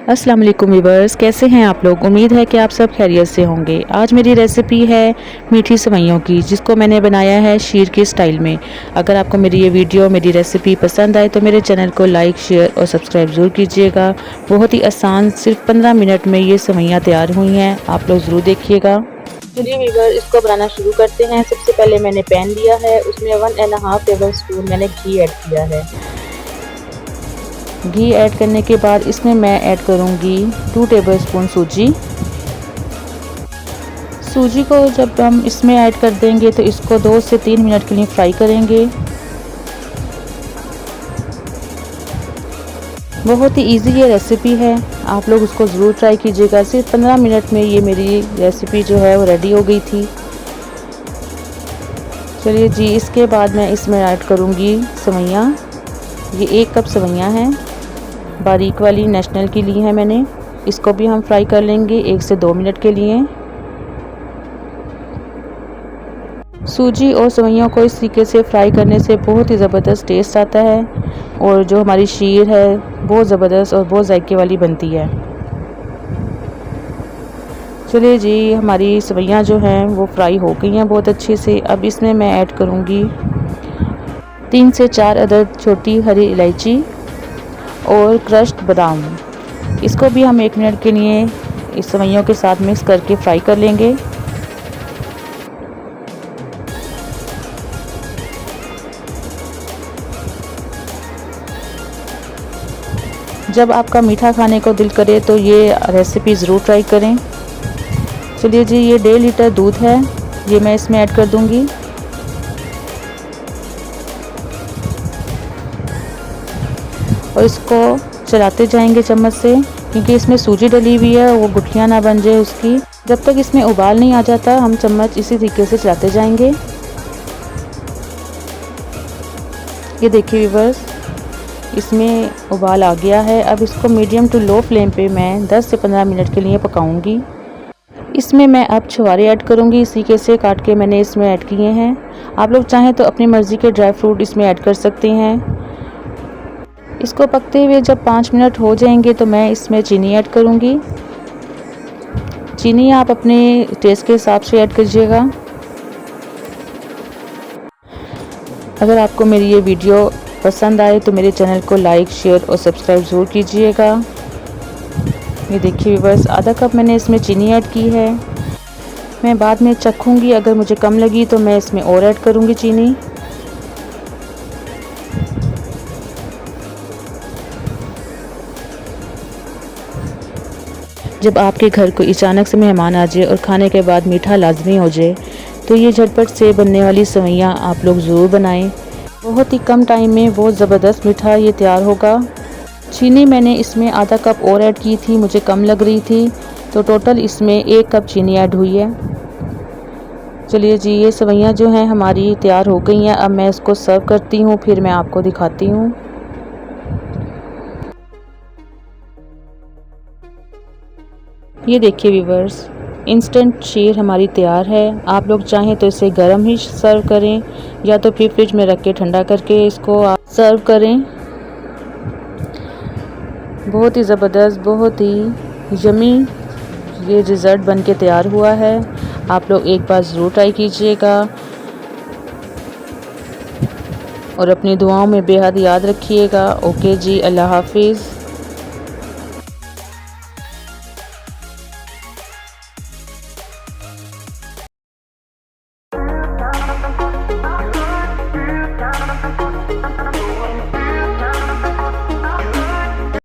अस्सलाम वालेकुम व्यूवर्स, कैसे हैं आप लोग। उम्मीद है कि आप सब खैरियत से होंगे। आज मेरी रेसिपी है मीठी सेवइयों की, जिसको मैंने बनाया है शीर के स्टाइल में। अगर आपको मेरी ये वीडियो मेरी रेसिपी पसंद आए तो मेरे चैनल को लाइक शेयर और सब्सक्राइब ज़रूर कीजिएगा। बहुत ही आसान, सिर्फ 15 मिनट में ये सेवइयाँ तैयार हुई हैं। आप लोग ज़रूर देखिएगा। चलिए व्यूवर, इसको बनाना शुरू करते हैं। सबसे पहले मैंने पैन लिया है, उसमें 1.5 टेबल स्पून मैंने घी ऐड किया है। घी ऐड करने के बाद इसमें मैं ऐड करूंगी 2 टेबलस्पून सूजी। सूजी को जब हम इसमें ऐड कर देंगे तो इसको 2 से 3 मिनट के लिए फ्राई करेंगे। बहुत ही इजी ये रेसिपी है, आप लोग उसको ज़रूर ट्राई कीजिएगा। सिर्फ 15 मिनट में ये मेरी रेसिपी जो है वो रेडी हो गई थी। चलिए जी, इसके बाद मैं इसमें ऐड करूंगी सेवइयाँ। ये 1 कप सेवइयाँ हैं, बारीक वाली नेशनल की ली है मैंने। इसको भी हम फ्राई कर लेंगे 1 से 2 मिनट के लिए। सूजी और सेवइयों को इस तरीके से फ्राई करने से बहुत ही ज़बरदस्त टेस्ट आता है और जो हमारी शीर है बहुत ज़बरदस्त और बहुत जायके वाली बनती है। चलिए जी, हमारी सेवइयाँ जो हैं वो फ्राई हो गई हैं बहुत अच्छे से। अब इसमें मैं ऐड करूँगी 3 से 4 अदद छोटी हरी इलायची और क्रश्ड बादाम। इसको भी हम 1 मिनट के लिए इस सेवइयों के साथ मिक्स करके फ्राई कर लेंगे। जब आपका मीठा खाने को दिल करे तो ये रेसिपी ज़रूर ट्राई करें। चलिए जी, ये 1.5 लीटर दूध है, ये मैं इसमें ऐड कर दूंगी। और इसको चलाते जाएंगे चम्मच से, क्योंकि इसमें सूजी डली हुई है, वो गुठलियाँ ना बन जाए उसकी। जब तक इसमें उबाल नहीं आ जाता हम चम्मच इसी तरीके से चलाते जाएंगे। ये देखिए व्यूअर्स, इसमें उबाल आ गया है। अब इसको मीडियम टू लो फ्लेम पे मैं 10 से 15 मिनट के लिए पकाऊंगी। इसमें मैं अब छुहारे ऐड करूंगी, इसी के से काट के मैंने इसमें ऐड किए हैं। आप लोग चाहें तो अपनी मर्ज़ी के ड्राई फ्रूट इसमें ऐड कर सकते हैं। इसको पकते हुए जब 5 मिनट हो जाएंगे तो मैं इसमें चीनी ऐड करूंगी। चीनी आप अपने टेस्ट के हिसाब से ऐड कीजिएगा। अगर आपको मेरी ये वीडियो पसंद आए तो मेरे चैनल को लाइक शेयर और सब्सक्राइब ज़रूर कीजिएगा। ये देखिए व्यूअर्स, आधा कप मैंने इसमें चीनी ऐड की है। मैं बाद में चखूँगी, अगर मुझे कम लगी तो मैं इसमें और ऐड करूँगी चीनी। जब आपके घर कोई अचानक से मेहमान आ जाए और खाने के बाद मीठा लाजमी हो जाए तो ये झटपट से बनने वाली सेवइयाँ आप लोग ज़रूर बनाएं। बहुत ही कम टाइम में बहुत ज़बरदस्त मीठा ये तैयार होगा। चीनी मैंने इसमें आधा कप और ऐड की थी, मुझे कम लग रही थी, तो टोटल इसमें 1 कप चीनी ऐड हुई है। चलिए जी, ये सेवइयाँ जो हैं हमारी तैयार हो गई हैं। अब मैं इसको सर्व करती हूँ, फिर मैं आपको दिखाती हूँ। ये देखिए व्यूवर्स, इंस्टेंट शीर हमारी तैयार है। आप लोग चाहें तो इसे गर्म ही सर्व करें या तो फिर फ्रिज में रख के ठंडा करके इसको आप सर्व करें। बहुत ही ज़बरदस्त, बहुत ही यमी ये डिज़र्ट बन के तैयार हुआ है। आप लोग एक बार ज़रूर ट्राई कीजिएगा और अपनी दुआओं में बेहद याद रखिएगा। ओके जी, अल्लाह हाफिज़।